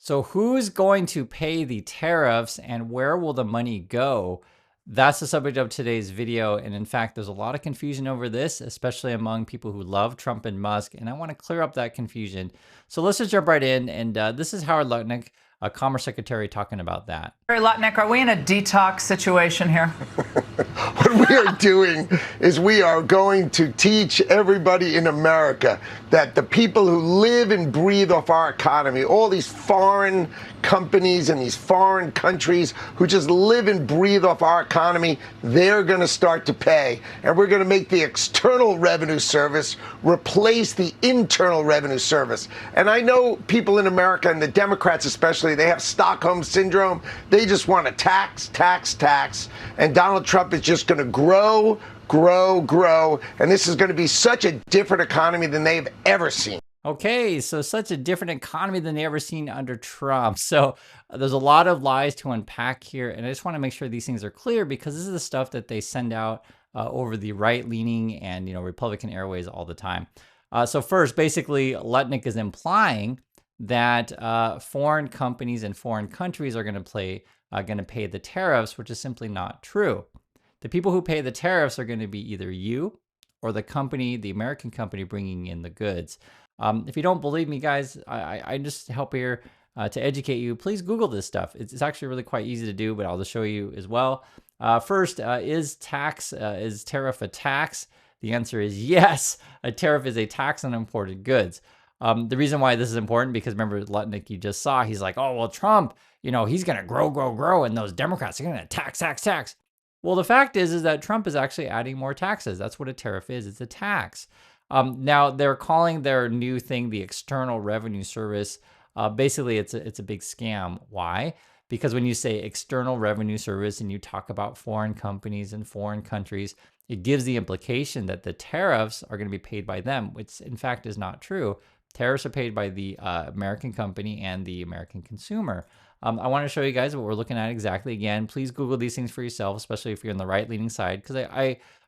So who's going to pay the tariffs and where will the money go? That's the subject of today's video. And in fact, there's a lot of confusion over this, especially among people who love Trump and Musk. And I want to clear up that confusion. So let's just jump right in. And this is Howard Lutnick, Commerce Secretary, talking about that. Lutnick, are we in a detox situation here? What we are doing is we are going to teach everybody in America that the people who live and breathe off our economy, all these foreign companies and these foreign countries who just live and breathe off our economy, they're going to start to pay. And we're going to make the External Revenue Service replace the Internal Revenue Service. And I know people in America, and the Democrats especially, they have Stockholm Syndrome. They just want to tax, tax, tax. And Donald Trump is just going to grow, grow, grow. And this is going to be such a different economy than they've ever seen. Okay, so such a different economy than they ever seen under Trump. So there's a lot of lies to unpack here. And I just want to make sure these things are clear because this is the stuff that they send out over the right-leaning and Republican airways all the time. So first, basically, Lutnick is implying that foreign companies and foreign countries are going to pay the tariffs, which is simply not true. The people who pay the tariffs are going to be either you or the company, the American company bringing in the goods. If you don't believe me, guys, I just help here to educate you. Please Google this stuff. It's actually really quite easy to do, but I'll just show you as well. First, is tariff a tax? The answer is yes. A tariff is a tax on imported goods. The reason why this is important, because remember Lutnick, you just saw, he's like, oh, well, Trump, he's going to grow, grow, grow. And those Democrats are going to tax, tax, tax. Well, the fact is that Trump is actually adding more taxes. That's what a tariff is. It's a tax. Now they're calling their new thing the External Revenue Service. Basically, it's a big scam. Why? Because when you say External Revenue Service and you talk about foreign companies and foreign countries, it gives the implication that the tariffs are going to be paid by them, which in fact is not true. Tariffs are paid by the American company and the American consumer. I want to show you guys what we're looking at exactly. Again, please Google these things for yourself, especially if you're on the right-leaning side, because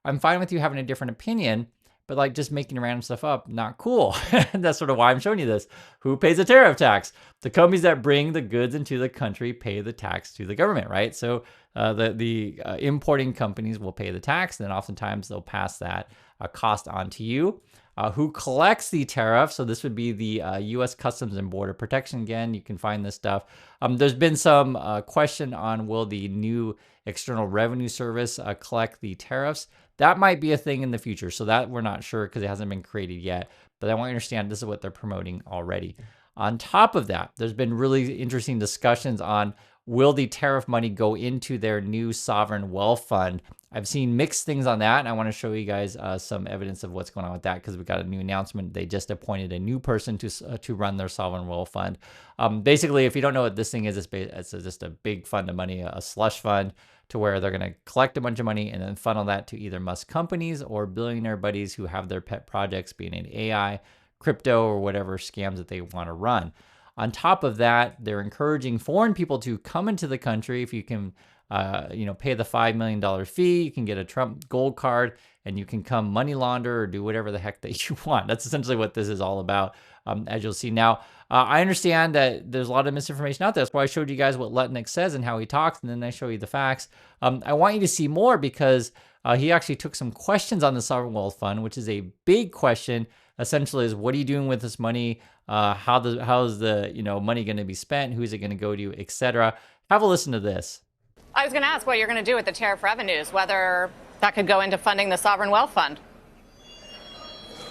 I'm fine with you having a different opinion. But like just making random stuff up, not cool. That's sort of why I'm showing you this. Who pays a tariff tax? The companies that bring the goods into the country pay the tax to the government, right? So the importing companies will pay the tax, and then oftentimes they'll pass that cost on to you. Who collects the tariff? So this would be the U.S. Customs and Border Protection. Again, you can find this stuff. There's been some question on will the new External Revenue Service collect the tariffs. That might be a thing in the future. So that we're not sure because it hasn't been created yet. But I want you to understand this is what they're promoting already. On top of that, there's been really interesting discussions on will the tariff money go into their new sovereign wealth fund. I've seen mixed things on that, and I want to show you guys some evidence of what's going on with that because we got a new announcement. They just appointed a new person to run their sovereign wealth fund. Basically, if you don't know what this thing is, it's just a big fund of money, a slush fund, to where they're going to collect a bunch of money and then funnel that to either Musk companies or billionaire buddies who have their pet projects, being in AI, crypto, or whatever scams that they want to run. On top of that, they're encouraging foreign people to come into the country. If you can, pay the $5 million fee, you can get a Trump gold card, and you can come money launder or do whatever the heck that you want. That's essentially what this is all about, as you'll see. Now, I understand that there's a lot of misinformation out there. That's why I showed you guys what Lutnick says and how he talks, and then I show you the facts. I want you to see more because he actually took some questions on the Sovereign Wealth Fund, which is a big question. Essentially is, what are you doing with this money? How is the money going to be spent? Who's it going to go to, etc. Have a listen to this. I was going to ask what you're going to do with the tariff revenues, whether that could go into funding the Sovereign Wealth Fund.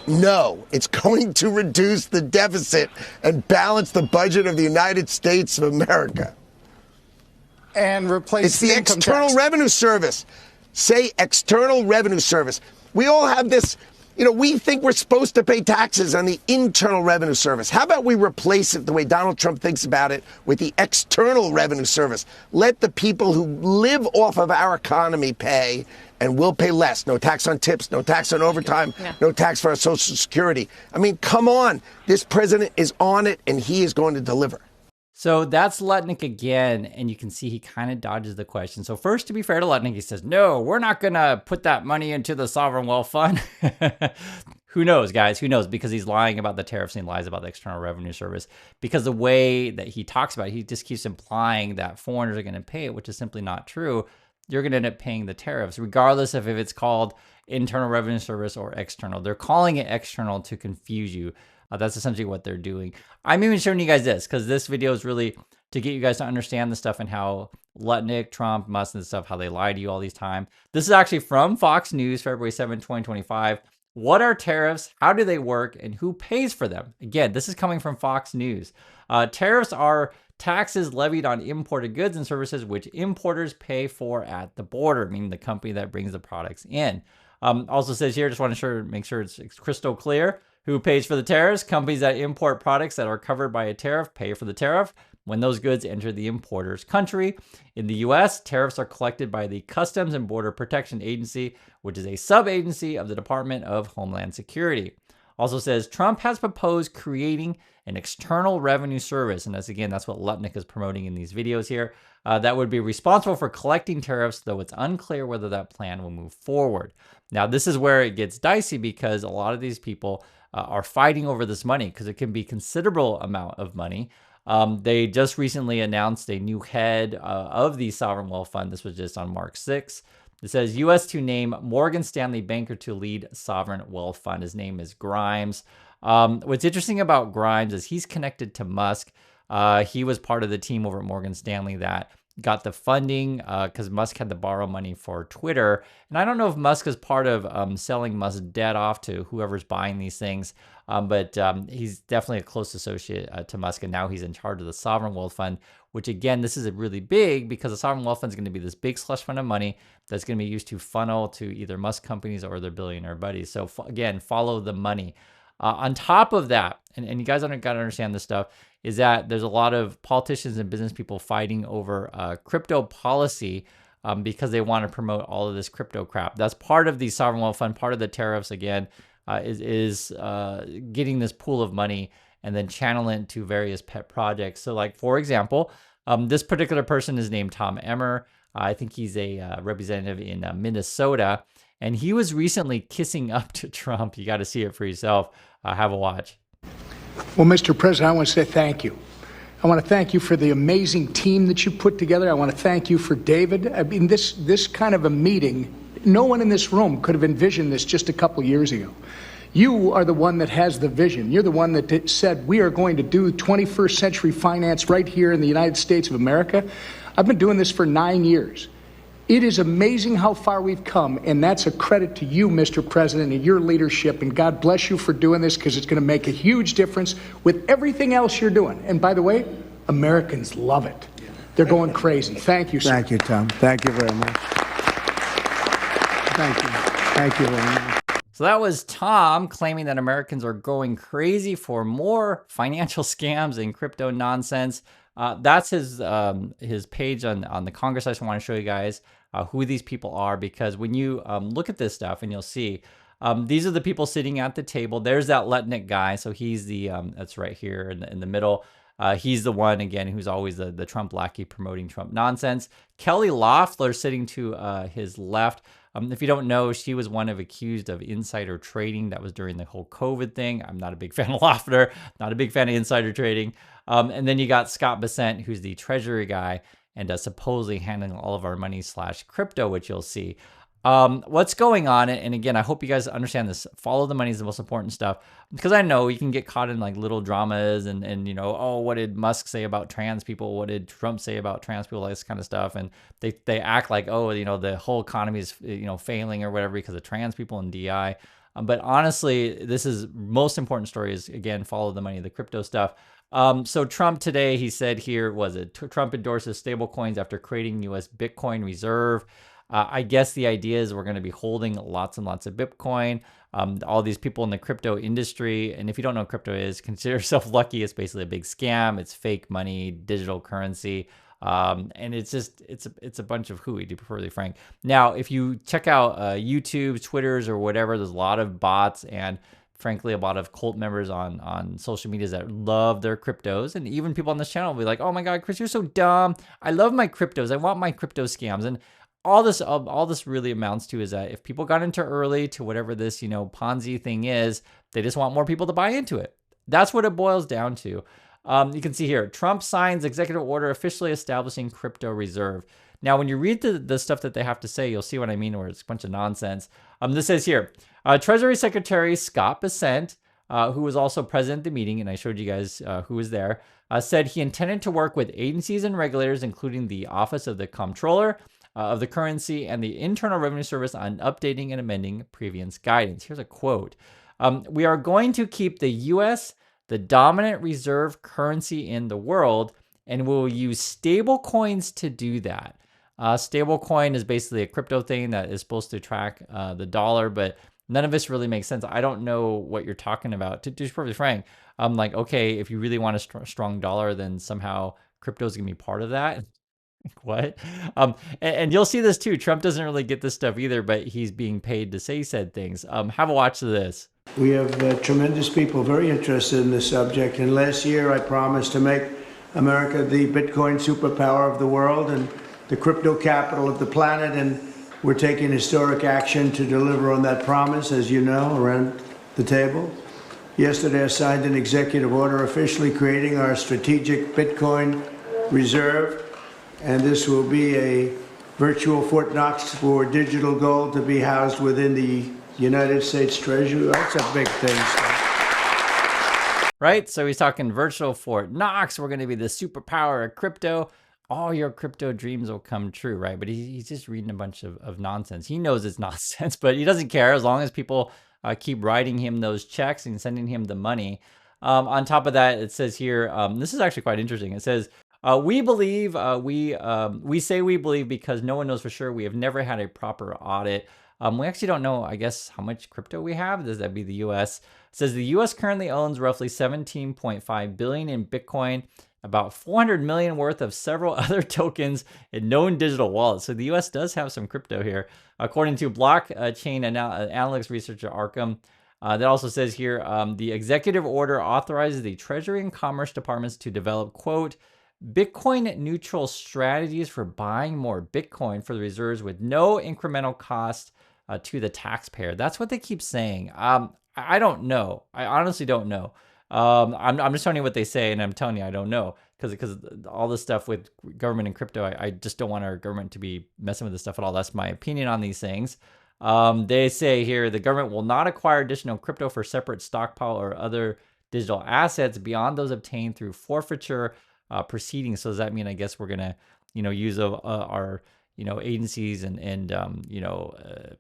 No, it's going to reduce the deficit and balance the budget of the United States of America. And replace it's the External Revenue Service. Say External Revenue Service. We all have this, we think we're supposed to pay taxes on the Internal Revenue Service. How about we replace it the way Donald Trump thinks about it with the External Revenue Service? Let the people who live off of our economy pay, and we'll pay less. No tax on tips, no tax on overtime, no tax for our Social Security. I mean, come on. This president is on it, and he is going to deliver. So that's Lutnick again, and you can see he kind of dodges the question. So first, to be fair to Lutnick, he says, no, we're not going to put that money into the Sovereign Wealth Fund. Who knows, guys? Who knows? Because he's lying about the tariffs and he lies about the External Revenue Service. Because the way that he talks about it, he just keeps implying that foreigners are going to pay it, which is simply not true. You're going to end up paying the tariffs, regardless of if it's called Internal Revenue Service or external. They're calling it external to confuse you. That's essentially what they're doing. I'm even showing you guys this because this video is really to get you guys to understand the stuff and how Lutnick, Trump, Musk, and stuff, how they lie to you all these time. This is actually from Fox News, February 7, 2025. What are tariffs? How do they work? And who pays for them? Again, this is coming from Fox News. Tariffs are taxes levied on imported goods and services which importers pay for at the border, meaning the company that brings the products in. Also says here, just want to make sure it's crystal clear. Who pays for the tariffs? Companies that import products that are covered by a tariff pay for the tariff when those goods enter the importer's country. In the U.S., tariffs are collected by the Customs and Border Protection Agency, which is a sub-agency of the Department of Homeland Security. Also says Trump has proposed creating an external revenue service, and that's what Lutnick is promoting in these videos here, that would be responsible for collecting tariffs, though it's unclear whether that plan will move forward. Now, this is where it gets dicey because a lot of these people are fighting over this money because it can be considerable amount of money. They just recently announced a new head of the Sovereign Wealth Fund. This was just on March 6th. It says U.S. to name Morgan Stanley banker to lead Sovereign Wealth Fund. His name is Grimes. What's interesting about Grimes is he's connected to Musk. He was part of the team over at Morgan Stanley that got the funding because Musk had to borrow money for Twitter. And I don't know if Musk is part of selling Musk's debt off to whoever's buying these things, but he's definitely a close associate to Musk, and now he's in charge of the Sovereign Wealth Fund, which again, this is really big because the Sovereign Wealth Fund is going to be this big slush fund of money that's going to be used to funnel to either Musk companies or their billionaire buddies. So again, follow the money. On top of that, and you guys got to understand this stuff, is that there's a lot of politicians and business people fighting over crypto policy because they want to promote all of this crypto crap. That's part of the Sovereign Wealth Fund, part of the tariffs, again, is getting this pool of money and then channeling it to various pet projects. So like, for example, this particular person is named Tom Emmer. I think he's a representative in Minnesota, and he was recently kissing up to Trump. You got to see it for yourself. Have a watch. Well, Mr. President, I want to say thank you. I want to thank you for the amazing team that you put together. I want to thank you for David. I mean, this kind of a meeting, no one in this room could have envisioned this just a couple years ago. You are the one that has the vision. You're the one that said we are going to do 21st century finance right here in the United States of America. I've been doing this for 9 years. It is amazing how far we've come, and that's a credit to you, Mr. President, and your leadership, and God bless you for doing this because it's going to make a huge difference with everything else you're doing. And by the way, Americans love it. They're going crazy. Thank you, sir. Thank you, Tom. Thank you very much. Thank you. Thank you very much. So that was Tom claiming that Americans are going crazy for more financial scams and crypto nonsense. That's his page on the Congress. I just want to show you guys who these people are, because when you look at this stuff and you'll see these are the people sitting at the table. There's that Lutnick guy. So he's the that's right here in the middle. He's the one, again, who's always the Trump lackey promoting Trump nonsense. Kelly Loeffler sitting to his left. If you don't know, she was one of accused of insider trading. That was during the whole COVID thing. I'm not a big fan of Loeffler, not a big fan of insider trading. And then you got Scott Bessent, who's the treasury guy and supposedly handling all of our money / crypto, which you'll see. What's going on, and again, I hope you guys understand this. Follow the money is the most important stuff, because I know you can get caught in like little dramas and you know, oh, what did Musk say about trans people? What did Trump say about trans people? This kind of stuff, and they act like, oh, you know, the whole economy is, you know, failing or whatever because of trans people and DI. But honestly, this is most important story is, again, follow the money, the crypto stuff. So Trump today, he said here, Trump endorses stable coins after creating U.S. Bitcoin reserve. I guess the idea is we're going to be holding lots and lots of Bitcoin. All these people in the crypto industry, and if you don't know what crypto is, consider yourself lucky. It's basically a big scam. It's fake money, digital currency. And it's a bunch of hooey, to be perfectly frank. Now, if you check out YouTube, Twitters, or whatever, there's a lot of bots and frankly, a lot of cult members on social medias that love their cryptos. And even people on this channel will be like, oh my God, Chris, you're so dumb. I love my cryptos. I want my crypto scams. And all this really amounts to is that if people got into early to whatever this, Ponzi thing is, they just want more people to buy into it. That's what it boils down to. You can see here, Trump signs executive order officially establishing crypto reserve. Now, when you read the stuff that they have to say, you'll see what I mean, where it's a bunch of nonsense. This says here, Treasury Secretary Scott Bessent, who was also present at the meeting, and I showed you guys who was there, said he intended to work with agencies and regulators, including the Office of the Comptroller of the Currency and the Internal Revenue Service, on updating and amending previous guidance. Here's a quote. We are going to keep the U.S. the dominant reserve currency in the world, and we'll use stable coins to do that. Stable coin is basically a crypto thing that is supposed to track the dollar, but none of this really makes sense. I don't know what you're talking about. To be perfectly frank, I'm like, okay, if you really want a strong dollar, then somehow crypto is going to be part of that. What? And you'll see this too. Trump doesn't really get this stuff either, but he's being paid to say said things. Have a watch of this. We have tremendous people very interested in this subject. And last year, I promised to make America the Bitcoin superpower of the world and the crypto capital of the planet. And we're taking historic action to deliver on that promise, as you know, around the table. Yesterday, I signed an executive order officially creating our strategic Bitcoin reserve. And this will be a virtual Fort Knox for digital gold to be housed within the United States Treasury. That's a big thing. Right? So he's talking virtual Fort Knox. We're going to be the superpower of crypto. All your crypto dreams will come true, right? But he's just reading a bunch of nonsense. He knows it's nonsense, but he doesn't care as long as people keep writing him those checks and sending him the money. On top of that, it says here, this is actually quite interesting. It says, we believe, we say we believe because no one knows for sure. We have never had a proper audit. We actually don't know, I guess, how much crypto we have. Does that be the U.S.? It says the U.S. currently owns roughly 17.5 billion in Bitcoin, about 400 million worth of several other tokens and known digital wallets. So the U.S. does have some crypto here. According to blockchain analytics researcher Arkham, that also says here, the executive order authorizes the Treasury and Commerce departments to develop, quote, Bitcoin neutral strategies for buying more Bitcoin for the reserves with no incremental cost to the taxpayer. That's what they keep saying. I don't know. I honestly don't know. I'm just telling you what they say, and I'm telling you I don't know because all this stuff with government and crypto, I just don't want our government to be messing with this stuff at all. That's my opinion on these things. They say here the government will not acquire additional crypto for separate stockpile or other digital assets beyond those obtained through forfeiture proceedings. So does that mean, I guess, we're gonna, use our, agencies and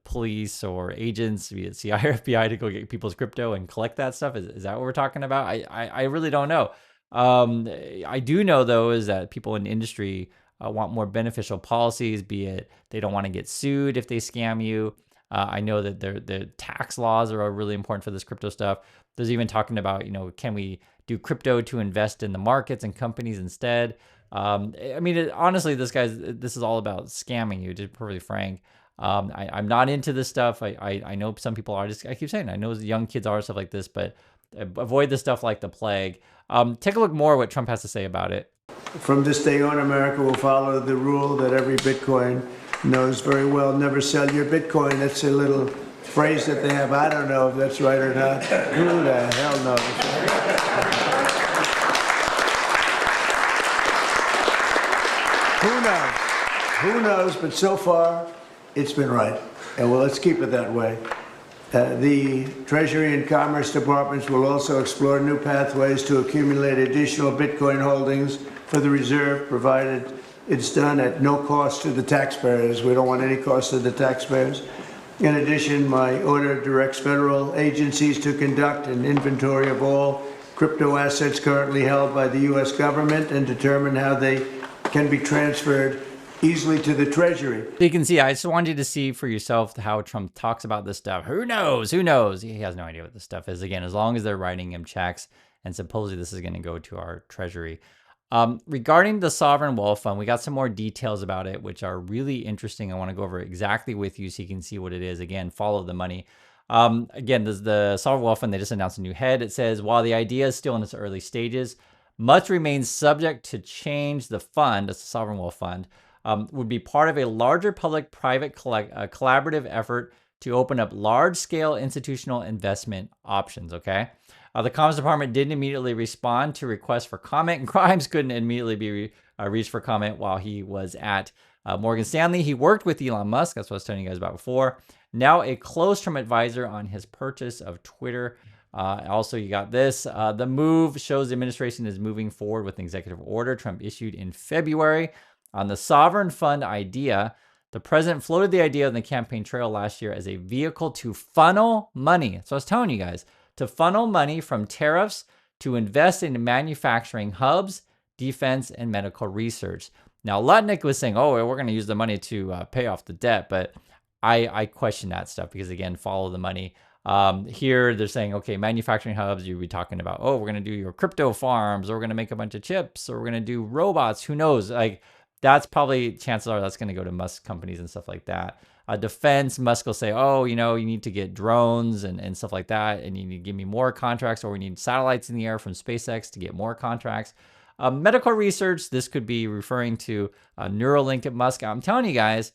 police or agents, be it CIA or FBI, to go get people's crypto and collect that stuff? Is that what we're talking about? I really don't know. I do know though is that people in industry want more beneficial policies, be it they don't want to get sued if they scam you. I know that the tax laws are really important for this crypto stuff. There's even talking about, can we do crypto to invest in the markets and companies instead? Honestly, this is all about scamming you, to be perfectly frank. I'm not into this stuff. I know some people are. I keep saying, I know young kids are, stuff like this, but avoid this stuff like the plague. Take a look more what Trump has to say about it. From this day on, America will follow the rule that every Bitcoin knows very well: never sell your Bitcoin. That's a little phrase that they have. I don't know if that's right or not. Who the hell knows? Who knows? Who knows? But so far, it's been right. And well, let's keep it that way. The Treasury and Commerce departments will also explore new pathways to accumulate additional Bitcoin holdings for the reserve, provided it's done at no cost to the taxpayers. We don't want any cost to the taxpayers. In addition, my order directs federal agencies to conduct an inventory of all crypto assets currently held by the U.S. government and determine how they can be transferred easily to the Treasury. So you can see, I just wanted you to see for yourself how Trump talks about this stuff. Who knows? Who knows? He has no idea what this stuff is. Again, as long as they're writing him checks, and supposedly this is going to go to our Treasury. Regarding the sovereign wealth fund, we got some more details about it, which are really interesting. I want to go over exactly with you so you can see what it is. Again, follow the money. Again, the sovereign wealth fund, they just announced a new head. It says, while the idea is still in its early stages, much remains subject to change. The fund, that's the sovereign wealth fund, would be part of a larger public-private collaborative effort to open up large-scale institutional investment options, okay? The Commerce Department didn't immediately respond to requests for comment, and Grimes couldn't immediately be reached for comment while he was at Morgan Stanley. He worked with Elon Musk, that's what I was telling you guys about before. Now a close-term advisor on his purchase of Twitter. Also, you got this. The move shows the administration is moving forward with an executive order Trump issued in February on the sovereign fund idea. The president floated the idea on the campaign trail last year as a vehicle to funnel money. So I was telling you guys, to funnel money from tariffs to invest in manufacturing hubs, defense, and medical research. Now, Lutnick was saying, oh, we're going to use the money to pay off the debt, but I question that stuff because, again, follow the money. Here, they're saying, okay, manufacturing hubs, you'd be talking about, oh, we're going to do your crypto farms, or we're going to make a bunch of chips, or we're going to do robots. Who knows? Like, that's probably, chances are that's going to go to Musk companies and stuff like that. Defense, Musk will say, oh, you know, you need to get drones and stuff like that, and you need to give me more contracts, or we need satellites in the air from SpaceX to get more contracts. Medical research, this could be referring to Neuralink at Musk. I'm telling you guys,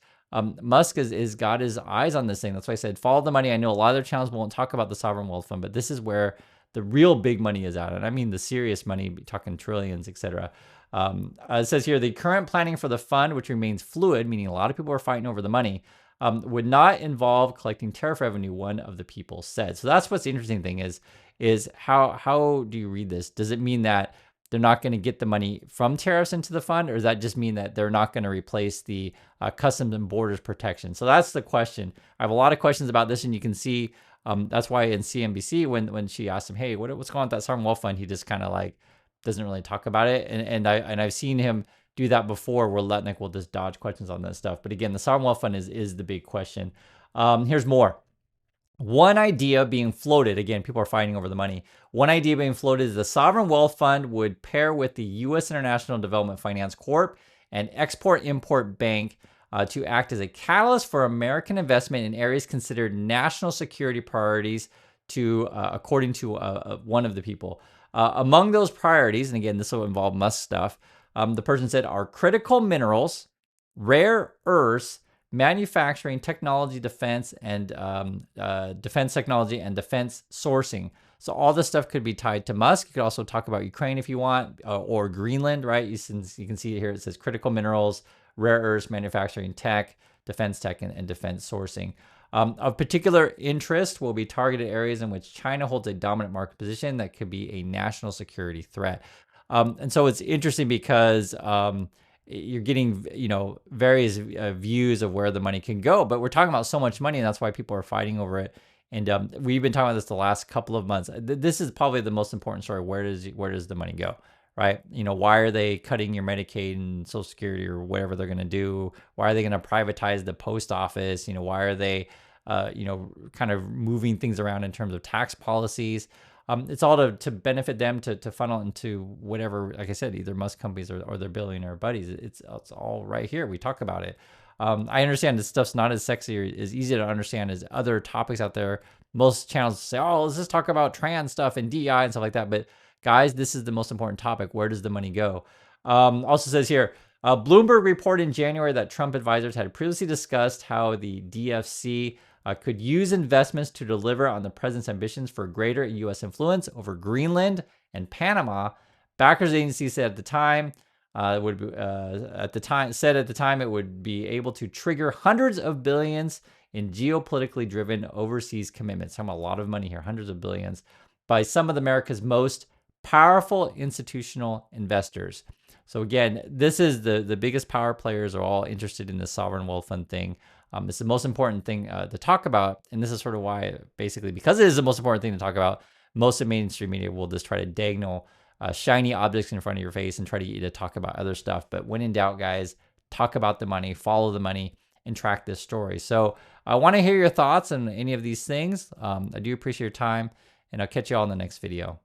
Musk is got his eyes on this thing. That's why I said follow the money. I know a lot of their channels won't talk about the sovereign wealth fund, but this is where the real big money is at. And I mean the serious money, talking trillions, etc. It says here, the current planning for the fund, which remains fluid, meaning a lot of people are fighting over the money, would not involve collecting tariff revenue, one of the people said. So that's what's the interesting thing is how do you read this? Does it mean that they're not going to get the money from tariffs into the fund, or does that just mean that they're not going to replace the Customs and Borders protection? So that's the question. I have a lot of questions about this, and you can see that's why in CNBC, when she asked him, hey, what's going on with that sovereign wealth fund, he just kind of like doesn't really talk about it. And I've seen him do that before, where Lutnick will just dodge questions on that stuff. But again, the sovereign wealth fund is the big question. Here's more. One idea being floated, again, people are fighting over the money. One idea being floated is the sovereign wealth fund would pair with the U.S. International Development Finance Corp. and Export-Import Bank to act as a catalyst for American investment in areas considered national security priorities according to one of the people. Among those priorities, and again, this will involve Musk stuff, the person said are critical minerals, rare earths, manufacturing, technology, defense, and defense technology and defense sourcing. So all this stuff could be tied to Musk. You could also talk about Ukraine if you want, or Greenland, right? You can see here it says critical minerals, rare earths, manufacturing tech, defense tech, and defense sourcing. Of particular interest will be targeted areas in which China holds a dominant market position that could be a national security threat. And so it's interesting because you're getting, various views of where the money can go, but we're talking about so much money, and that's why people are fighting over it. And we've been talking about this the last couple of months. This is probably the most important story. Where does the money go, right? Why are they cutting your Medicaid and Social Security or whatever they're going to do? Why are they going to privatize the post office? Why are they, kind of moving things around in terms of tax policies? It's all to benefit them, to funnel into whatever, like I said, either Musk companies or their billionaire buddies. It's all right here. We talk about it. I understand this stuff's not as sexy or as easy to understand as other topics out there. Most channels say, oh, let's just talk about trans stuff and DEI and stuff like that. But guys, this is the most important topic. Where does the money go? Also says here, Bloomberg reported in January that Trump advisors had previously discussed how the DFC could use investments to deliver on the president's ambitions for greater U.S. influence over Greenland and Panama. Backers agency said at the time it would be able to trigger hundreds of billions in geopolitically driven overseas commitments. Talking about a lot of money here, hundreds of billions, by some of America's most powerful institutional investors. So again, this is the biggest power players are all interested in the sovereign wealth fund thing. It's the most important thing to talk about. And this is sort of why, basically, because it is the most important thing to talk about, most of mainstream media will just try to dangle shiny objects in front of your face and try to get you to talk about other stuff. But when in doubt, guys, talk about the money, follow the money, and track this story. So I want to hear your thoughts on any of these things. I do appreciate your time, and I'll catch you all in the next video.